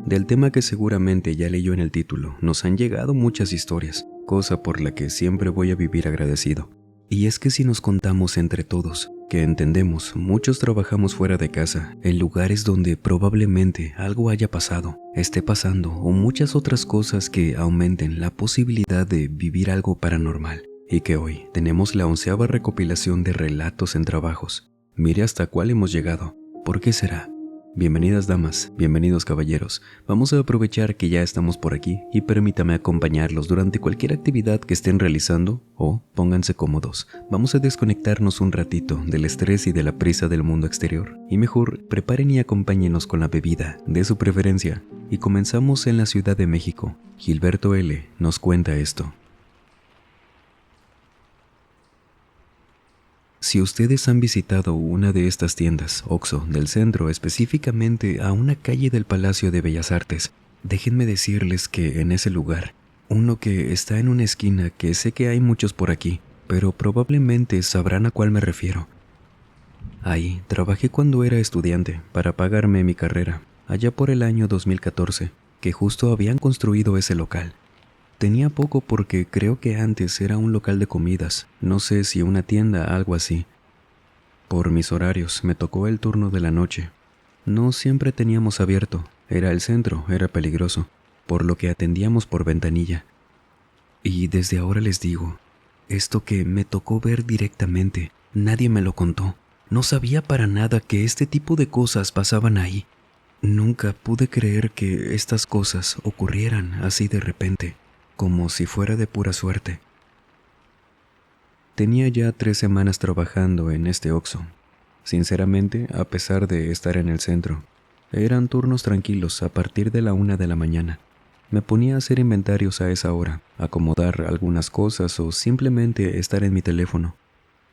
Del tema que seguramente ya leyó en el título, nos han llegado muchas historias, cosa por la que siempre voy a vivir agradecido. Y es que si nos contamos entre todos, que entendemos, muchos trabajamos fuera de casa, en lugares donde probablemente algo haya pasado, esté pasando o muchas otras cosas que aumenten la posibilidad de vivir algo paranormal. Y que hoy tenemos la 11ª recopilación de relatos en trabajos. Mire hasta cuál hemos llegado. ¿Por qué será? Bienvenidas damas, bienvenidos caballeros. Vamos a aprovechar que ya estamos por aquí y permítame acompañarlos durante cualquier actividad que estén realizando o pónganse cómodos. Vamos a desconectarnos un ratito del estrés y de la prisa del mundo exterior. Y mejor, preparen y acompáñenos con la bebida de su preferencia. Y comenzamos en la Ciudad de México. Gilberto L. nos cuenta esto. Si ustedes han visitado una de estas tiendas, Oxxo, del centro, específicamente a una calle del Palacio de Bellas Artes, déjenme decirles que en ese lugar, uno que está en una esquina que sé que hay muchos por aquí, pero probablemente sabrán a cuál me refiero. Ahí trabajé cuando era estudiante para pagarme mi carrera, allá por el año 2014, que justo habían construido ese local. Tenía poco porque creo que antes era un local de comidas, no sé si una tienda, algo así. Por mis horarios me tocó el turno de la noche. No siempre teníamos abierto, era el centro, era peligroso, por lo que atendíamos por ventanilla. Y desde ahora les digo, esto que me tocó ver directamente, nadie me lo contó. No sabía para nada que este tipo de cosas pasaban ahí. Nunca pude creer que estas cosas ocurrieran así de repente, como si fuera de pura suerte. Tenía ya 3 semanas trabajando en este Oxxo. Sinceramente, a pesar de estar en el centro, eran turnos tranquilos a partir de la 1 de la mañana. Me ponía a hacer inventarios a esa hora, acomodar algunas cosas o simplemente estar en mi teléfono.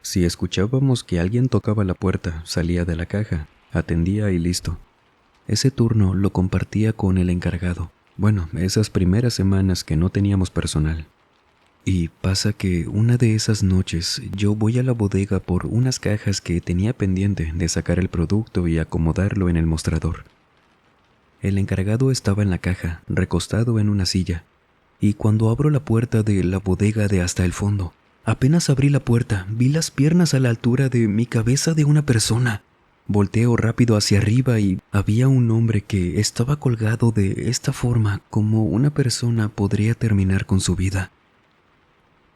Si escuchábamos que alguien tocaba la puerta, salía de la caja, atendía y listo. Ese turno lo compartía con el encargado. Bueno, esas primeras semanas que no teníamos personal. Y pasa que una de esas noches yo voy a la bodega por unas cajas que tenía pendiente de sacar el producto y acomodarlo en el mostrador. El encargado estaba en la caja, recostado en una silla, y cuando abro la puerta de la bodega de hasta el fondo, apenas abrí la puerta, vi las piernas a la altura de mi cabeza de una persona. Volteo rápido hacia arriba y había un hombre que estaba colgado de esta forma como una persona podría terminar con su vida.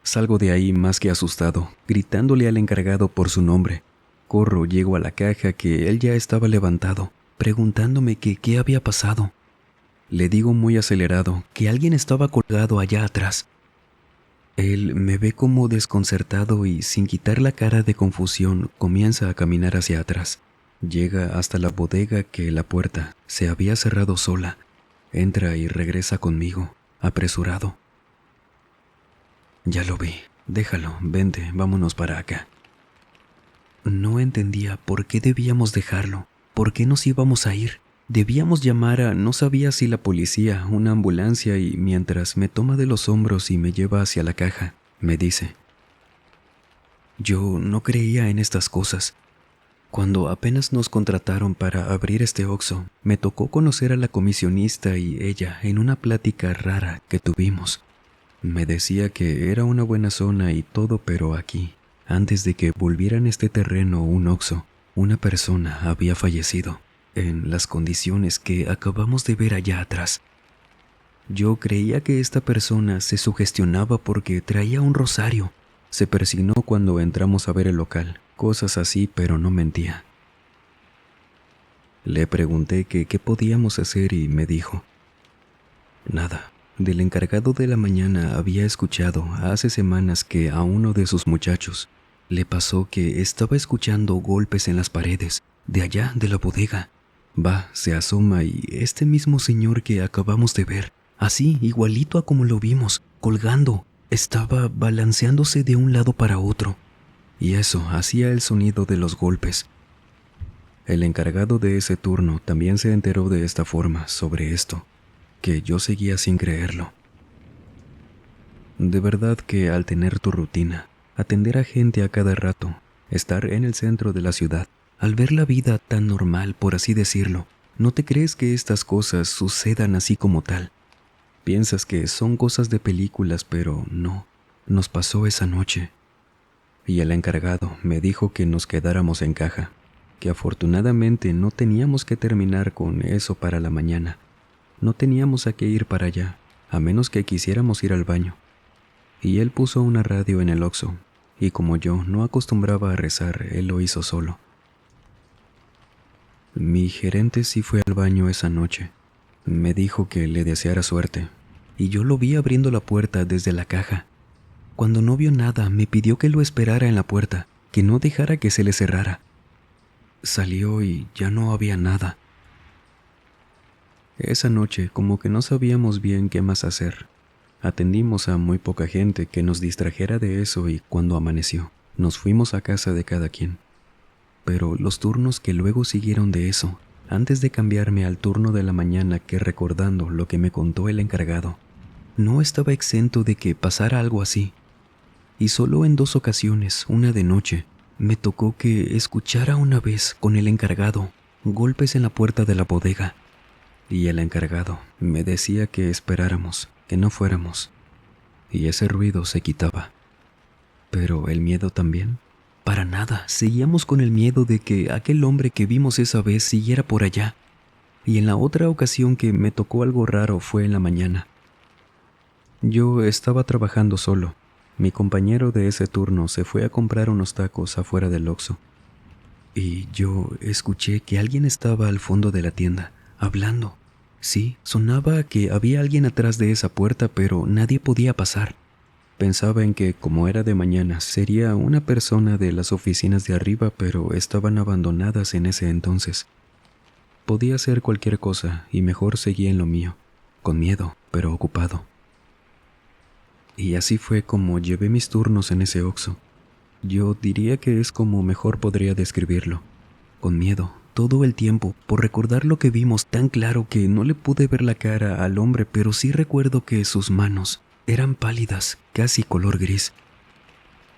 Salgo de ahí más que asustado, gritándole al encargado por su nombre. Corro, llego a la caja que él ya estaba levantado, preguntándome que qué había pasado. Le digo muy acelerado que alguien estaba colgado allá atrás. Él me ve como desconcertado y sin quitar la cara de confusión comienza a caminar hacia atrás. Llega hasta la bodega que la puerta se había cerrado sola. Entra y regresa conmigo, apresurado. Ya lo vi, déjalo, vente, vámonos para acá. No entendía por qué debíamos dejarlo, por qué nos íbamos a ir. Debíamos llamar a no sabía si la policía, una ambulancia y mientras me toma de los hombros y me lleva hacia la caja, me dice: yo no creía en estas cosas. Cuando apenas nos contrataron para abrir este Oxxo, me tocó conocer a la comisionista y ella en una plática rara que tuvimos. Me decía que era una buena zona y todo, pero aquí, antes de que volvieran este terreno un Oxxo, una persona había fallecido, en las condiciones que acabamos de ver allá atrás. Yo creía que esta persona se sugestionaba porque traía un rosario. Se persignó cuando entramos a ver el local, cosas así, pero no mentía. Le pregunté que qué podíamos hacer y me dijo: nada. Del encargado de la mañana había escuchado hace semanas que a uno de sus muchachos le pasó que estaba escuchando golpes en las paredes de allá de la bodega. Va, se asoma y este mismo señor que acabamos de ver, así igualito a como lo vimos, colgando, estaba balanceándose de un lado para otro. Y eso hacía el sonido de los golpes. El encargado de ese turno también se enteró de esta forma sobre esto, que yo seguía sin creerlo. De verdad que al tener tu rutina, atender a gente a cada rato, estar en el centro de la ciudad, al ver la vida tan normal, por así decirlo, No te crees que estas cosas sucedan así como tal. Piensas que son cosas de películas, pero no. Nos pasó esa noche. Y el encargado me dijo que nos quedáramos en caja, que afortunadamente no teníamos que terminar con eso para la mañana. No teníamos a qué ir para allá, a menos que quisiéramos ir al baño. Y él puso una radio en el Oxxo, y como yo no acostumbraba a rezar, él lo hizo solo. Mi gerente sí fue al baño esa noche. Me dijo que le deseara suerte, y yo lo vi abriendo la puerta desde la caja. Cuando no vio nada, me pidió que lo esperara en la puerta, que no dejara que se le cerrara. Salió y ya no había nada. Esa noche, como que no sabíamos bien qué más hacer. Atendimos a muy poca gente que nos distrajera de eso y cuando amaneció, nos fuimos a casa de cada quien. Pero los turnos que luego siguieron de eso, antes de cambiarme al turno de la mañana, que recordando lo que me contó el encargado, no estaba exento de que pasara algo así. Y solo en 2 ocasiones, una de noche, me tocó que escuchara una vez con el encargado golpes en la puerta de la bodega. Y el encargado me decía que esperáramos, que no fuéramos. Y ese ruido se quitaba. Pero el miedo también. Para nada, seguíamos con el miedo de que aquel hombre que vimos esa vez siguiera por allá. Y en la otra ocasión que me tocó algo raro fue en la mañana. Yo estaba trabajando solo. Mi compañero de ese turno se fue a comprar unos tacos afuera del Oxxo. Y yo escuché que alguien estaba al fondo de la tienda, hablando. Sí, sonaba que había alguien atrás de esa puerta, pero nadie podía pasar. Pensaba en que, como era de mañana, sería una persona de las oficinas de arriba, pero estaban abandonadas en ese entonces. Podía ser cualquier cosa y mejor seguía en lo mío, con miedo, pero ocupado. Y así fue como llevé mis turnos en ese Oxxo. Yo diría que es como mejor podría describirlo. Con miedo, todo el tiempo, por recordar lo que vimos tan claro que no le pude ver la cara al hombre, pero sí recuerdo que sus manos eran pálidas, casi color gris.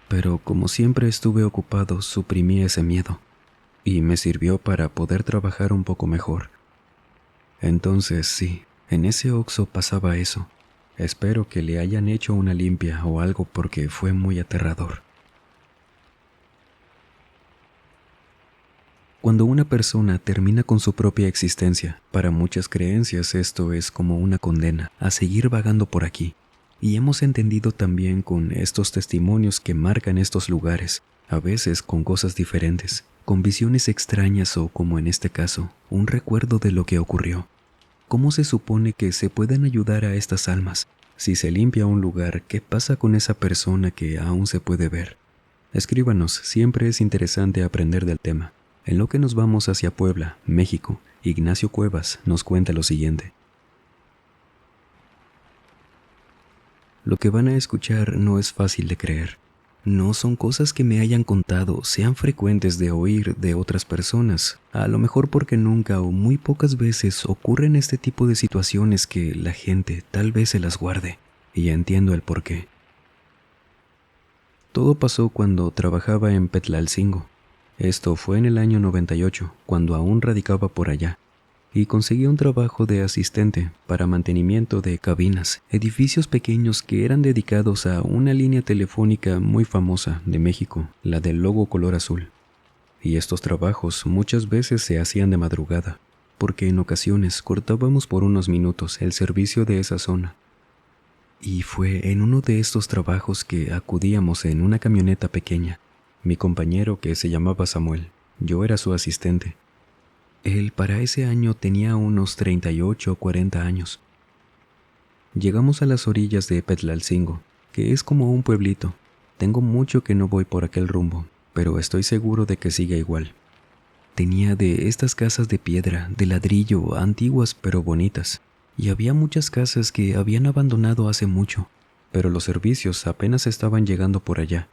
Pero como siempre estuve ocupado, suprimí ese miedo, y me sirvió para poder trabajar un poco mejor. Entonces sí, en ese Oxxo pasaba eso. Espero que le hayan hecho una limpia o algo porque fue muy aterrador. Cuando una persona termina con su propia existencia, para muchas creencias esto es como una condena a seguir vagando por aquí. Y hemos entendido también con estos testimonios que marcan estos lugares, a veces con cosas diferentes, con visiones extrañas o, como en este caso, un recuerdo de lo que ocurrió. ¿Cómo se supone que se pueden ayudar a estas almas? Si se limpia un lugar, ¿qué pasa con esa persona que aún se puede ver? Escríbanos, siempre es interesante aprender del tema. En lo que nos vamos hacia Puebla, México, Ignacio Cuevas nos cuenta lo siguiente. Lo que van a escuchar no es fácil de creer. No son cosas que me hayan contado, sean frecuentes de oír de otras personas, a lo mejor porque nunca o muy pocas veces ocurren este tipo de situaciones que la gente tal vez se las guarde, y ya entiendo el porqué. Todo pasó cuando trabajaba en Petlalcingo. Esto fue en el año 98, cuando aún radicaba por allá, y conseguí un trabajo de asistente para mantenimiento de cabinas, edificios pequeños que eran dedicados a una línea telefónica muy famosa de México, la del logo color azul. Y estos trabajos muchas veces se hacían de madrugada, porque en ocasiones cortábamos por unos minutos el servicio de esa zona. Y fue en uno de estos trabajos que acudíamos en una camioneta pequeña. Mi compañero, que se llamaba Samuel, yo era su asistente. Él para ese año tenía unos 38 o 40 años. Llegamos a las orillas de Petlalcingo, que es como un pueblito. Tengo mucho que no voy por aquel rumbo, pero estoy seguro de que sigue igual. Tenía de estas casas de piedra, de ladrillo, antiguas pero bonitas, y había muchas casas que habían abandonado hace mucho, pero los servicios apenas estaban llegando por allá.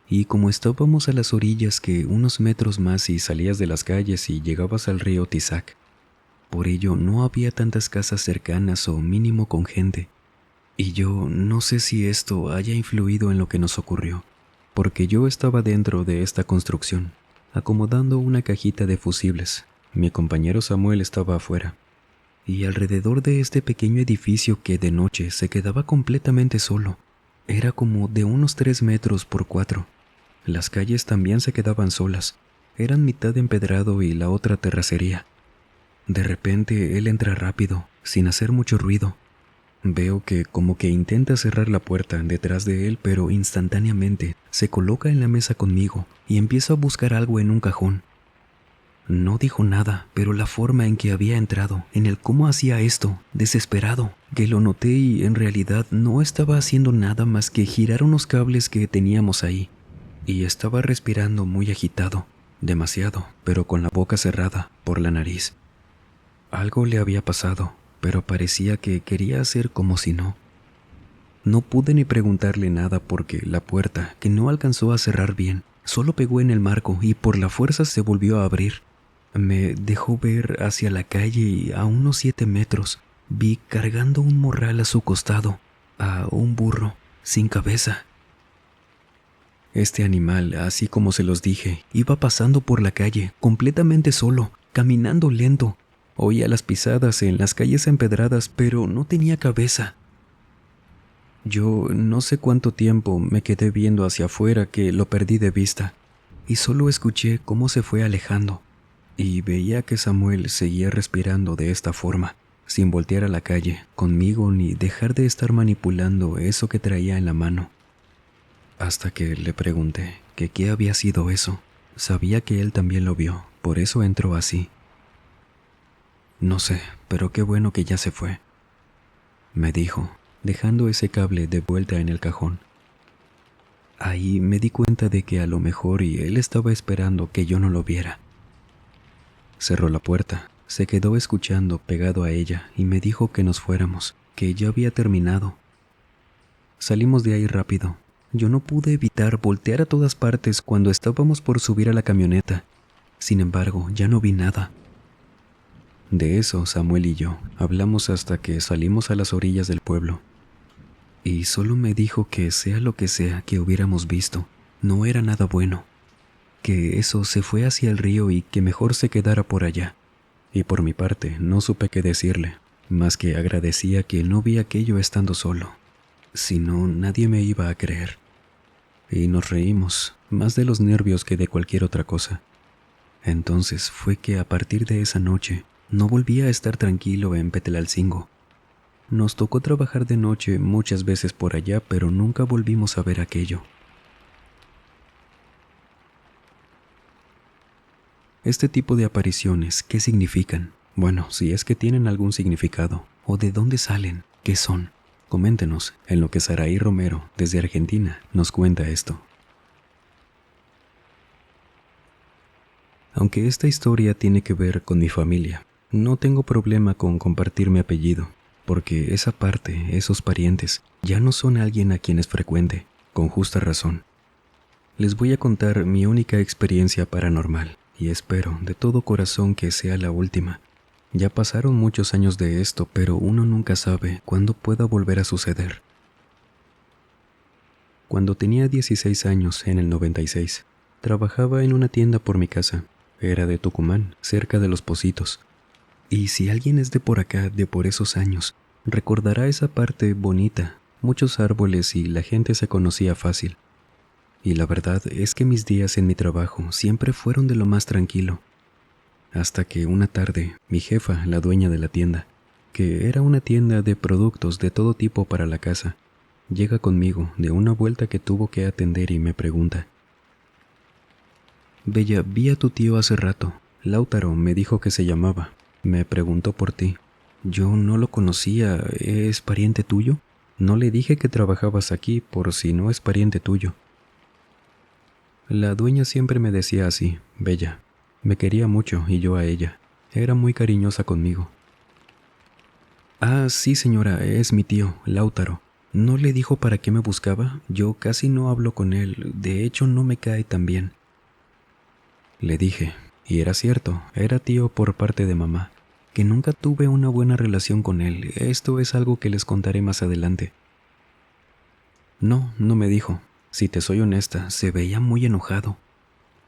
Y como estábamos a las orillas que unos metros más y salías de las calles y llegabas al río Tizac, por ello no había tantas casas cercanas o mínimo con gente. Y yo no sé si esto haya influido en lo que nos ocurrió, porque yo estaba dentro de esta construcción, acomodando una cajita de fusibles, Mi compañero Samuel estaba afuera, y alrededor de este pequeño edificio que de noche se quedaba completamente solo, era como de unos 3 metros por 4. Las calles también se quedaban solas, eran mitad empedrado y la otra terracería. De repente él entra rápido, sin hacer mucho ruido. Veo que como que intenta cerrar la puerta detrás de él, pero instantáneamente se coloca en la mesa conmigo y empieza a buscar algo en un cajón. No dijo nada, pero la forma en que había entrado, en el cómo hacía esto, desesperado, que lo noté y en realidad no estaba haciendo nada más que girar unos cables que teníamos ahí. Y estaba respirando muy agitado, demasiado, pero con la boca cerrada, por la nariz. Algo le había pasado, pero parecía que quería hacer como si no. No pude ni preguntarle nada porque la puerta, que no alcanzó a cerrar bien, solo pegó en el marco y por la fuerza se volvió a abrir. Me dejó ver hacia la calle y a unos 7 metros vi cargando un morral a su costado, a un burro, sin cabeza. Este animal, así como se los dije, iba pasando por la calle, completamente solo, caminando lento. Oía las pisadas en las calles empedradas, pero no tenía cabeza. Yo no sé cuánto tiempo me quedé viendo hacia afuera que lo perdí de vista, y solo escuché cómo se fue alejando, y veía que Samuel seguía respirando de esta forma, sin voltear a la calle, conmigo ni dejar de estar manipulando eso que traía en la mano. Hasta que le pregunté que qué había sido eso. Sabía que él también lo vio, por eso entró así. No sé, pero qué bueno que ya se fue, me dijo, dejando ese cable de vuelta en el cajón. Ahí me di cuenta de que a lo mejor y él estaba esperando que yo no lo viera. Cerró la puerta, se quedó escuchando pegado a ella y me dijo que nos fuéramos, que ya había terminado. Salimos de ahí rápido. Yo no pude evitar voltear a todas partes cuando estábamos por subir a la camioneta. Sin embargo, ya no vi nada. De eso, Samuel y yo hablamos hasta que salimos a las orillas del pueblo. Y solo me dijo que sea lo que sea que hubiéramos visto, no era nada bueno. Que eso se fue hacia el río y que mejor se quedara por allá. Y por mi parte, no supe qué decirle, más que agradecía que no vi aquello estando solo. Si no, nadie me iba a creer. Y nos reímos, más de los nervios que de cualquier otra cosa. Entonces fue que a partir de esa noche no volví a estar tranquilo en Petelalcingo. Nos tocó trabajar de noche muchas veces por allá, pero nunca volvimos a ver aquello. Este tipo de apariciones, ¿qué significan? Bueno, si es que tienen algún significado, o de dónde salen, ¿qué son? Coméntenos en lo que Saraí Romero, desde Argentina, nos cuenta esto. Aunque esta historia tiene que ver con mi familia, no tengo problema con compartir mi apellido, porque esa parte, esos parientes, ya no son alguien a quienes frecuente, con justa razón. Les voy a contar mi única experiencia paranormal, y espero de todo corazón que sea la última. Ya pasaron muchos años de esto, pero uno nunca sabe cuándo pueda volver a suceder. Cuando tenía 16 años, en el 96, trabajaba en una tienda por mi casa. Era de Tucumán, cerca de Los Pocitos. Y si alguien es de por acá, de por esos años, recordará esa parte bonita, muchos árboles y la gente se conocía fácil. Y la verdad es que mis días en mi trabajo siempre fueron de lo más tranquilo. Hasta que una tarde, mi jefa, la dueña de la tienda, que era una tienda de productos de todo tipo para la casa, llega conmigo de una vuelta que tuvo que atender y me pregunta: Bella, vi a tu tío hace rato. Lautaro me dijo que se llamaba. Me preguntó por ti. Yo no lo conocía. ¿Es pariente tuyo? No le dije que trabajabas aquí por si no es pariente tuyo. La dueña siempre me decía así, Bella. Me quería mucho y yo a ella. Era muy cariñosa conmigo. Ah, sí, señora, es mi tío, Lautaro. ¿No le dijo para qué me buscaba? Yo casi no hablo con él. De hecho, no me cae tan bien. Le dije, y era cierto, era tío por parte de mamá, que nunca tuve una buena relación con él. Esto es algo que les contaré más adelante. No, no me dijo. Si te soy honesta, se veía muy enojado.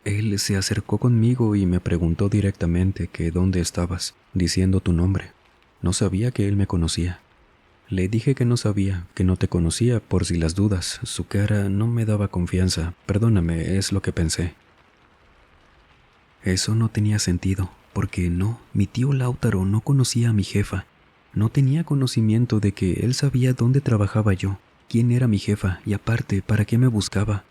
Él se acercó conmigo y me preguntó directamente que dónde estabas, diciendo tu nombre. No sabía que él me conocía. Le dije que no sabía, que no te conocía por si las dudas. Su cara no me daba confianza. Perdóname, es lo que pensé. Eso no tenía sentido, porque no, mi tío Lautaro no conocía a mi jefa. No tenía conocimiento de que él sabía dónde trabajaba yo, quién era mi jefa y aparte, para qué me buscaba.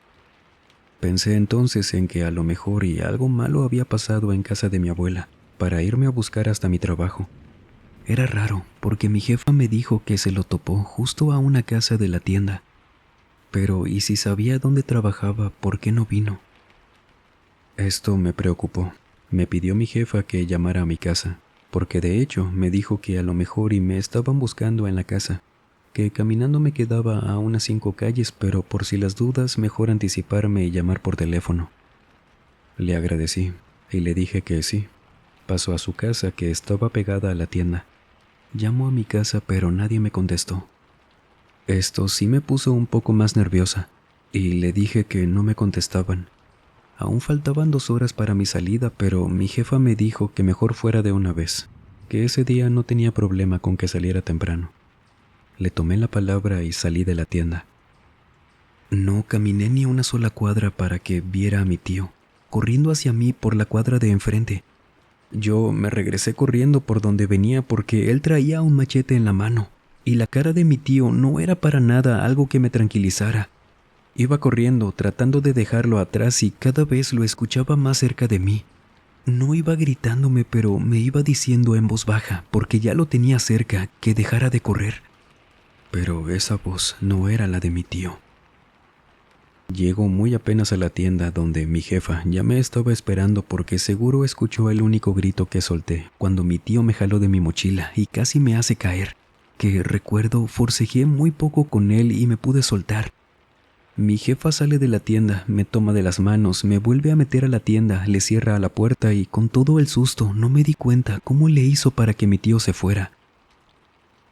Pensé entonces en que a lo mejor y algo malo había pasado en casa de mi abuela, para irme a buscar hasta mi trabajo. Era raro, porque mi jefa me dijo que se lo topó justo a una casa de la tienda. Pero, ¿y si sabía dónde trabajaba, por qué no vino? Esto me preocupó. Me pidió mi jefa que llamara a mi casa, porque de hecho me dijo que a lo mejor y me estaban buscando en la casa, que caminando me quedaba a unas 5 calles, pero por si las dudas mejor anticiparme y llamar por teléfono. Le agradecí y le dije que sí. Pasó a su casa, que estaba pegada a la tienda. Llamó a mi casa, pero nadie me contestó. Esto sí me puso un poco más nerviosa, y le dije que no me contestaban. Aún faltaban 2 horas para mi salida, pero mi jefa me dijo que mejor fuera de una vez, que ese día no tenía problema con que saliera temprano. Le tomé la palabra y salí de la tienda. No caminé ni una sola cuadra para que viera a mi tío, corriendo hacia mí por la cuadra de enfrente. Yo me regresé corriendo por donde venía porque él traía un machete en la mano, y la cara de mi tío no era para nada algo que me tranquilizara. Iba corriendo, tratando de dejarlo atrás y cada vez lo escuchaba más cerca de mí. No iba gritándome, pero me iba diciendo en voz baja, porque ya lo tenía cerca, que dejara de correr. Pero esa voz no era la de mi tío. Llego muy apenas a la tienda donde mi jefa ya me estaba esperando porque seguro escuchó el único grito que solté cuando mi tío me jaló de mi mochila y casi me hace caer, que recuerdo forcejeé muy poco con él y me pude soltar. Mi jefa sale de la tienda, me toma de las manos, me vuelve a meter a la tienda, le cierra a la puerta y con todo el susto no me di cuenta cómo le hizo para que mi tío se fuera.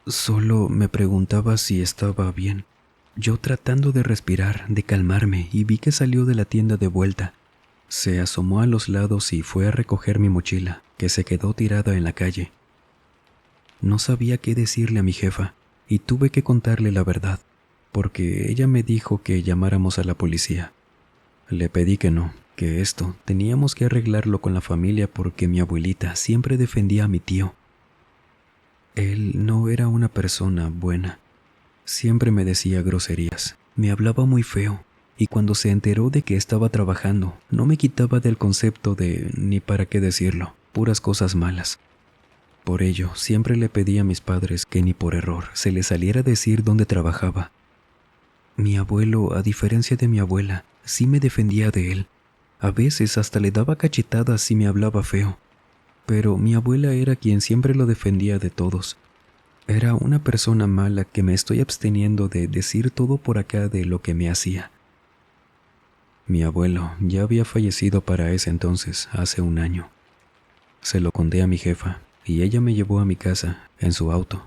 Solo me preguntaba si estaba bien. Yo tratando de respirar, de calmarme, y vi que salió de la tienda de vuelta. Se asomó a los lados y fue a recoger mi mochila, que se quedó tirada en la calle. No sabía qué decirle a mi jefa, y tuve que contarle la verdad, porque ella me dijo que llamáramos a la policía. Le pedí que no, que esto teníamos que arreglarlo con la familia porque mi abuelita siempre defendía a mi tío. Él no era una persona buena. Siempre me decía groserías, me hablaba muy feo, y cuando se enteró de que estaba trabajando, no me quitaba del concepto de ni para qué decirlo, puras cosas malas. Por ello, siempre le pedí a mis padres que ni por error se les saliera decir dónde trabajaba. Mi abuelo, a diferencia de mi abuela, sí me defendía de él. A veces hasta le daba cachetadas si me hablaba feo. Pero mi abuela era quien siempre lo defendía de todos. Era una persona mala que me estoy absteniendo de decir todo por acá de lo que me hacía. Mi abuelo ya había fallecido para ese entonces, hace 1 año. Se lo conté a mi jefa y ella me llevó a mi casa en su auto.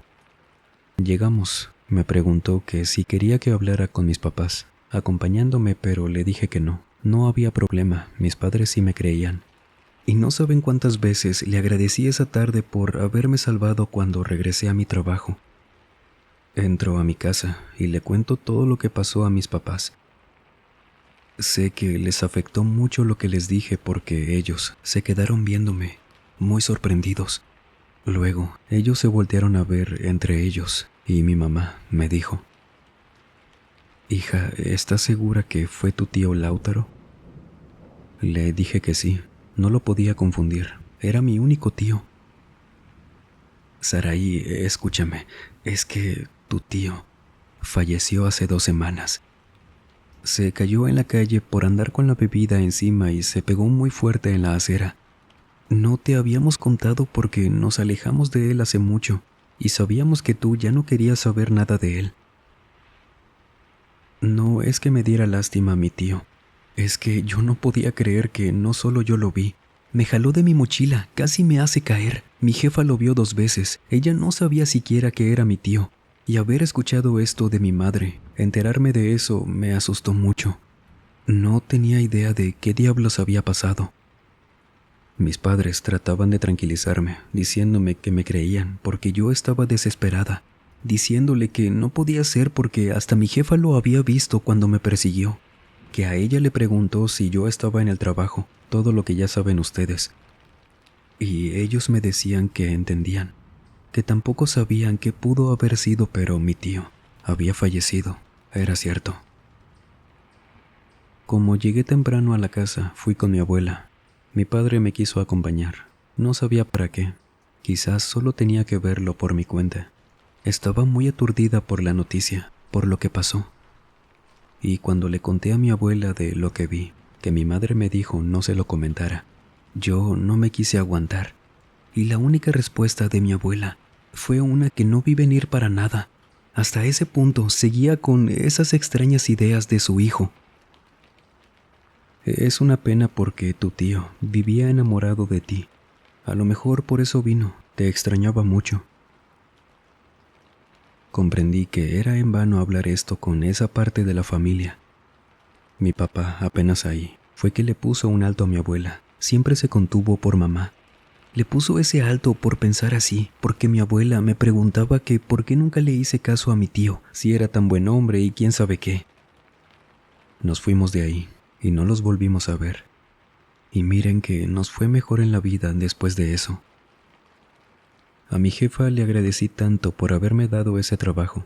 Llegamos, me preguntó que si quería que hablara con mis papás, acompañándome, pero le dije que no, no había problema, mis padres sí me creían. Y no saben cuántas veces le agradecí esa tarde por haberme salvado cuando regresé a mi trabajo. Entro a mi casa y le cuento todo lo que pasó a mis papás. Sé que les afectó mucho lo que les dije porque ellos se quedaron viéndome, muy sorprendidos. Luego, ellos se voltearon a ver entre ellos y mi mamá me dijo: «Hija, ¿estás segura que fue tu tío Lautaro?» Le dije que sí, no lo podía confundir, era mi único tío. «Saraí, escúchame, es que tu tío falleció hace 2 semanas. Se cayó en la calle por andar con la bebida encima y se pegó muy fuerte en la acera. No te habíamos contado porque nos alejamos de él hace mucho y sabíamos que tú ya no querías saber nada de él. No es que me diera lástima a mi tío, es que yo no podía creer que no solo yo lo vi. Me jaló de mi mochila, casi me hace caer. Mi jefa lo vio 2 veces, ella no sabía siquiera que era mi tío. Y haber escuchado esto de mi madre, enterarme de eso me asustó mucho. No tenía idea de qué diablos había pasado. Mis padres trataban de tranquilizarme, diciéndome que me creían porque yo estaba desesperada, diciéndole que no podía ser porque hasta mi jefa lo había visto cuando me persiguió, que a ella le preguntó si yo estaba en el trabajo, todo lo que ya saben ustedes. Y ellos me decían que entendían, que tampoco sabían qué pudo haber sido, pero mi tío había fallecido, era cierto. Como llegué temprano a la casa, fui con mi abuela. Mi padre me quiso acompañar. No sabía para qué. Quizás solo tenía que verlo por mi cuenta. Estaba muy aturdida por la noticia, por lo que pasó. Y cuando le conté a mi abuela de lo que vi, que mi madre me dijo no se lo comentara, yo no me quise aguantar. Y la única respuesta de mi abuela fue una que no vi venir para nada. Hasta ese punto seguía con esas extrañas ideas de su hijo. Es una pena porque tu tío vivía enamorado de ti. A lo mejor por eso vino, te extrañaba mucho. Comprendí que era en vano hablar esto con esa parte de la familia. Mi papá, apenas ahí, fue que le puso un alto a mi abuela. Siempre se contuvo por mamá. Le puso ese alto por pensar así, porque mi abuela me preguntaba que por qué nunca le hice caso a mi tío, si era tan buen hombre y quién sabe qué. Nos fuimos de ahí y no los volvimos a ver. Y miren que nos fue mejor en la vida después de eso. A mi jefa le agradecí tanto por haberme dado ese trabajo.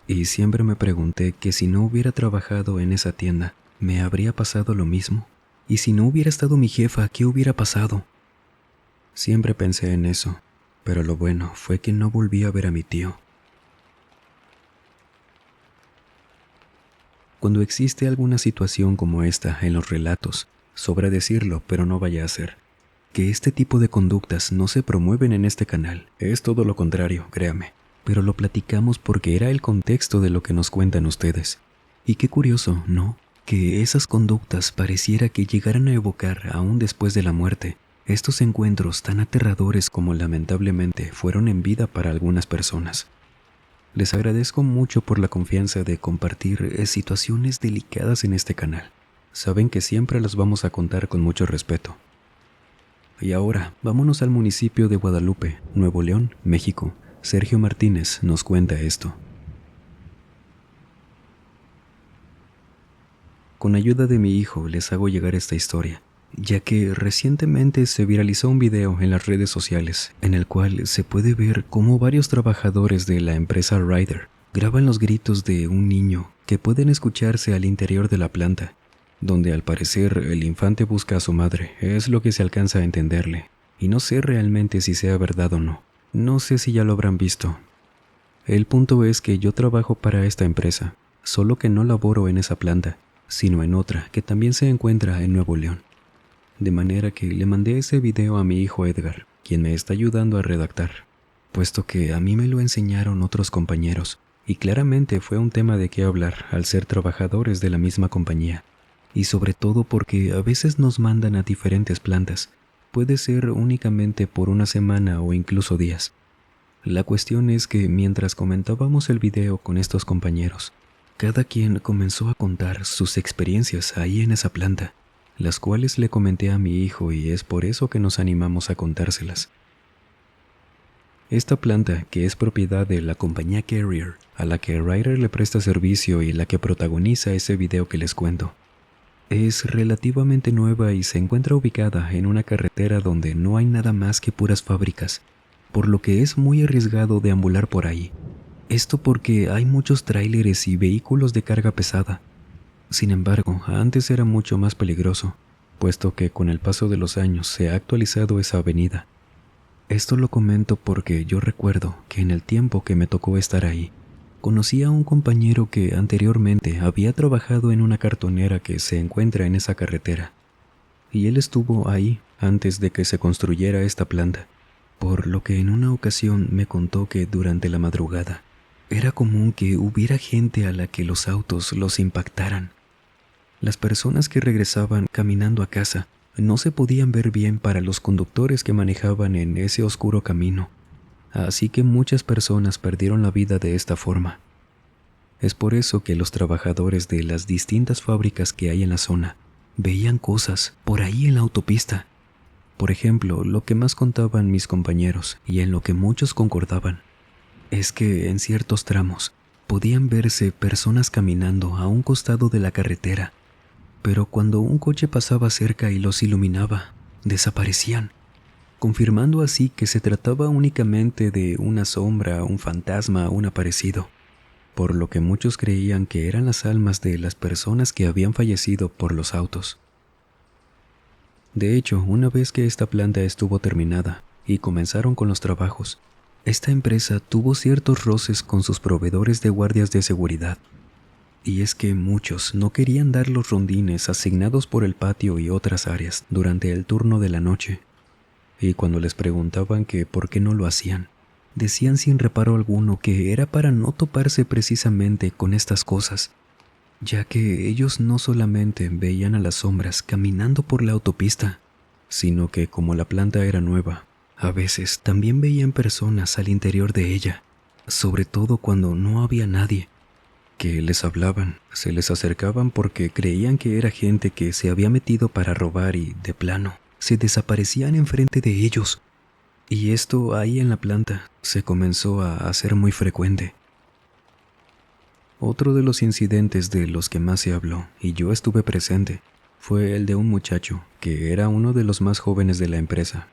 Y siempre me pregunté que si no hubiera trabajado en esa tienda, ¿me habría pasado lo mismo? Y si no hubiera estado mi jefa, ¿qué hubiera pasado? Siempre pensé en eso, pero lo bueno fue que no volví a ver a mi tío. Cuando existe alguna situación como esta en los relatos, sobra decirlo, pero no vaya a ser, que este tipo de conductas no se promueven en este canal. Es todo lo contrario, créame. Pero lo platicamos porque era el contexto de lo que nos cuentan ustedes. Y qué curioso, ¿no? Que esas conductas pareciera que llegaran a evocar, aún después de la muerte, estos encuentros tan aterradores como lamentablemente fueron en vida para algunas personas. Les agradezco mucho por la confianza de compartir situaciones delicadas en este canal. Saben que siempre las vamos a contar con mucho respeto. Y ahora, vámonos al municipio de Guadalupe, Nuevo León, México. Sergio Martínez nos cuenta esto. Con ayuda de mi hijo les hago llegar esta historia, ya que recientemente se viralizó un video en las redes sociales en el cual se puede ver cómo varios trabajadores de la empresa Ryder graban los gritos de un niño que pueden escucharse al interior de la planta, donde al parecer el infante busca a su madre, es lo que se alcanza a entenderle, y no sé realmente si sea verdad o no. No sé si ya lo habrán visto. El punto es que yo trabajo para esta empresa, solo que no laboro en esa planta, sino en otra que también se encuentra en Nuevo León. De manera que le mandé ese video a mi hijo Edgar, quien me está ayudando a redactar, puesto que a mí me lo enseñaron otros compañeros, y claramente fue un tema de qué hablar al ser trabajadores de la misma compañía, y sobre todo porque a veces nos mandan a diferentes plantas. Puede ser únicamente por una semana o incluso días. La cuestión es que mientras comentábamos el video con estos compañeros, cada quien comenzó a contar sus experiencias ahí en esa planta, las cuales le comenté a mi hijo y es por eso que nos animamos a contárselas. Esta planta, que es propiedad de la compañía Carrier, a la que Ryder le presta servicio y la que protagoniza ese video que les cuento, es relativamente nueva y se encuentra ubicada en una carretera donde no hay nada más que puras fábricas, por lo que es muy arriesgado deambular por ahí. Esto porque hay muchos tráileres y vehículos de carga pesada. Sin embargo, antes era mucho más peligroso, puesto que con el paso de los años se ha actualizado esa avenida. Esto lo comento porque yo recuerdo que en el tiempo que me tocó estar ahí, conocí a un compañero que anteriormente había trabajado en una cartonera que se encuentra en esa carretera, y él estuvo ahí antes de que se construyera esta planta, por lo que en una ocasión me contó que durante la madrugada era común que hubiera gente a la que los autos los impactaran. Las personas que regresaban caminando a casa no se podían ver bien para los conductores que manejaban en ese oscuro camino. Así que muchas personas perdieron la vida de esta forma. Es por eso que los trabajadores de las distintas fábricas que hay en la zona veían cosas por ahí en la autopista. Por ejemplo, lo que más contaban mis compañeros y en lo que muchos concordaban es que en ciertos tramos podían verse personas caminando a un costado de la carretera, pero cuando un coche pasaba cerca y los iluminaba, desaparecían, confirmando así que se trataba únicamente de una sombra, un fantasma, un aparecido, por lo que muchos creían que eran las almas de las personas que habían fallecido por los autos. De hecho, una vez que esta planta estuvo terminada y comenzaron con los trabajos, esta empresa tuvo ciertos roces con sus proveedores de guardias de seguridad. Y es que muchos no querían dar los rondines asignados por el patio y otras áreas durante el turno de la noche. Y cuando les preguntaban que por qué no lo hacían, decían sin reparo alguno que era para no toparse precisamente con estas cosas, ya que ellos no solamente veían a las sombras caminando por la autopista, sino que como la planta era nueva, a veces también veían personas al interior de ella, sobre todo cuando no había nadie, que les hablaban, se les acercaban porque creían que era gente que se había metido para robar y, de plano, se desaparecían enfrente de ellos. Y esto ahí en la planta se comenzó a hacer muy frecuente. Otro de los incidentes de los que más se habló, y yo estuve presente, fue el de un muchacho que era uno de los más jóvenes de la empresa.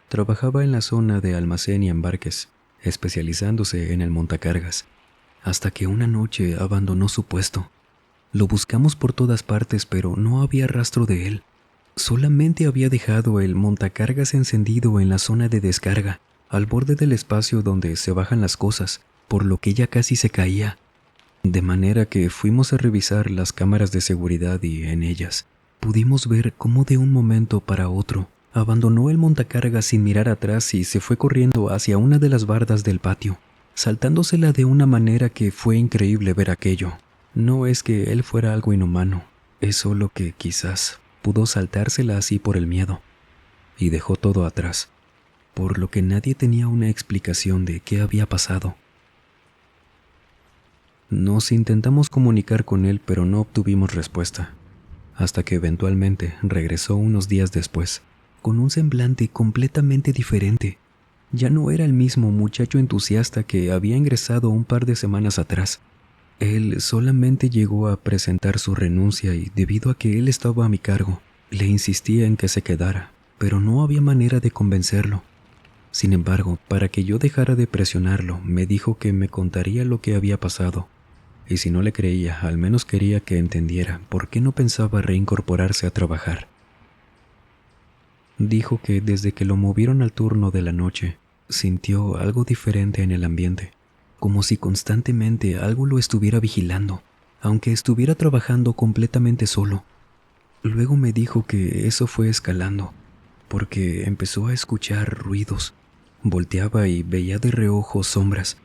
Trabajaba en la zona de almacén y embarques, especializándose en el montacargas, hasta que una noche abandonó su puesto. Lo buscamos por todas partes, pero no había rastro de él. Solamente había dejado el montacargas encendido en la zona de descarga, al borde del espacio donde se bajan las cosas, por lo que ya casi se caía. De manera que fuimos a revisar las cámaras de seguridad y en ellas pudimos ver cómo de un momento para otro abandonó el montacargas sin mirar atrás y se fue corriendo hacia una de las bardas del patio, saltándosela de una manera que fue increíble ver aquello. No es que él fuera algo inhumano, es solo que quizás pudo saltársela así por el miedo, y dejó todo atrás, por lo que nadie tenía una explicación de qué había pasado. Nos intentamos comunicar con él, pero no obtuvimos respuesta, hasta que eventualmente regresó unos días después, con un semblante completamente diferente. Ya no era el mismo muchacho entusiasta que había ingresado un par de semanas atrás. Él solamente llegó a presentar su renuncia y debido a que él estaba a mi cargo, le insistía en que se quedara, pero no había manera de convencerlo. Sin embargo, para que yo dejara de presionarlo, me dijo que me contaría lo que había pasado. Y si no le creía, al menos quería que entendiera por qué no pensaba reincorporarse a trabajar. Dijo que desde que lo movieron al turno de la noche, sintió algo diferente en el ambiente, como si constantemente algo lo estuviera vigilando, aunque estuviera trabajando completamente solo. Luego me dijo que eso fue escalando, porque empezó a escuchar ruidos, volteaba y veía de reojo sombras,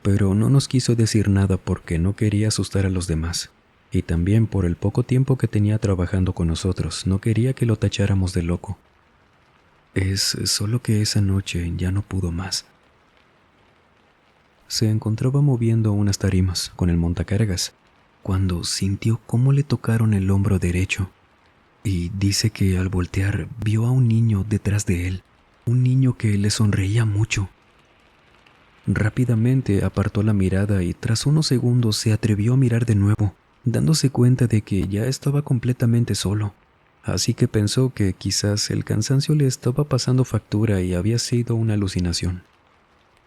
pero no nos quiso decir nada porque no quería asustar a los demás, y también por el poco tiempo que tenía trabajando con nosotros, no quería que lo tacháramos de loco. Es solo que esa noche ya no pudo más. Se encontraba moviendo unas tarimas con el montacargas, cuando sintió cómo le tocaron el hombro derecho, y dice que al voltear vio a un niño detrás de él, un niño que le sonreía mucho. Rápidamente apartó la mirada y tras unos segundos se atrevió a mirar de nuevo, dándose cuenta de que ya estaba completamente solo. Así que pensó que quizás el cansancio le estaba pasando factura y había sido una alucinación.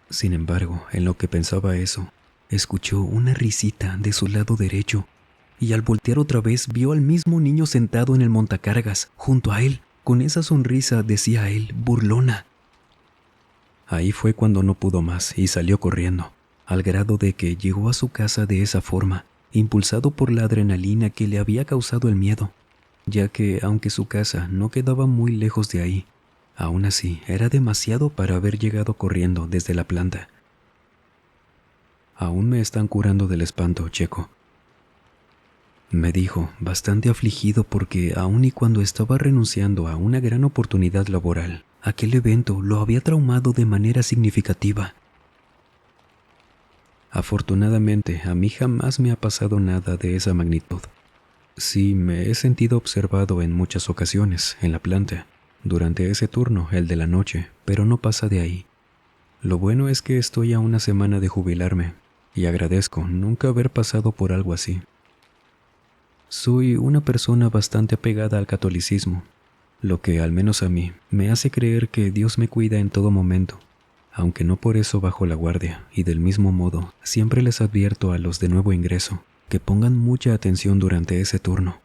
Sin embargo, en lo que pensaba eso, escuchó una risita de su lado derecho y al voltear otra vez vio al mismo niño sentado en el montacargas, junto a él. Con esa sonrisa, decía él, burlona. Ahí fue cuando no pudo más y salió corriendo, al grado de que llegó a su casa de esa forma, impulsado por la adrenalina que le había causado el miedo, ya que aunque su casa no quedaba muy lejos de ahí, aún así era demasiado para haber llegado corriendo desde la planta. Aún me están curando del espanto, Checo, me dijo, bastante afligido porque aun y cuando estaba renunciando a una gran oportunidad laboral, aquel evento lo había traumado de manera significativa. Afortunadamente, a mí jamás me ha pasado nada de esa magnitud. Sí, me he sentido observado en muchas ocasiones en la planta, durante ese turno, el de la noche, pero no pasa de ahí. Lo bueno es que estoy a una semana de jubilarme, y agradezco nunca haber pasado por algo así. Soy una persona bastante apegada al catolicismo, lo que al menos a mí me hace creer que Dios me cuida en todo momento, aunque no por eso bajo la guardia, y del mismo modo siempre les advierto a los de nuevo ingreso que pongan mucha atención durante ese turno.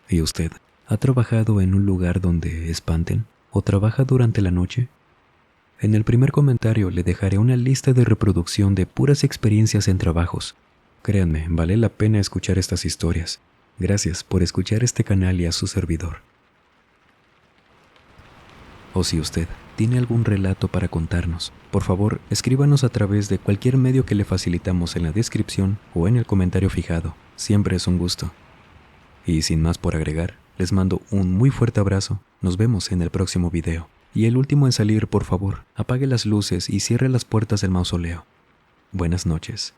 ¿Y usted ha trabajado en un lugar donde espanten o trabaja durante la noche? En el primer comentario le dejaré una lista de reproducción de puras experiencias en trabajos. Créanme, vale la pena escuchar estas historias. Gracias por escuchar este canal y a su servidor. O si usted tiene algún relato para contarnos, por favor, escríbanos a través de cualquier medio que le facilitamos en la descripción o en el comentario fijado. Siempre es un gusto. Y sin más por agregar, les mando un muy fuerte abrazo. Nos vemos en el próximo video. Y el último en salir, por favor, apague las luces y cierre las puertas del mausoleo. Buenas noches.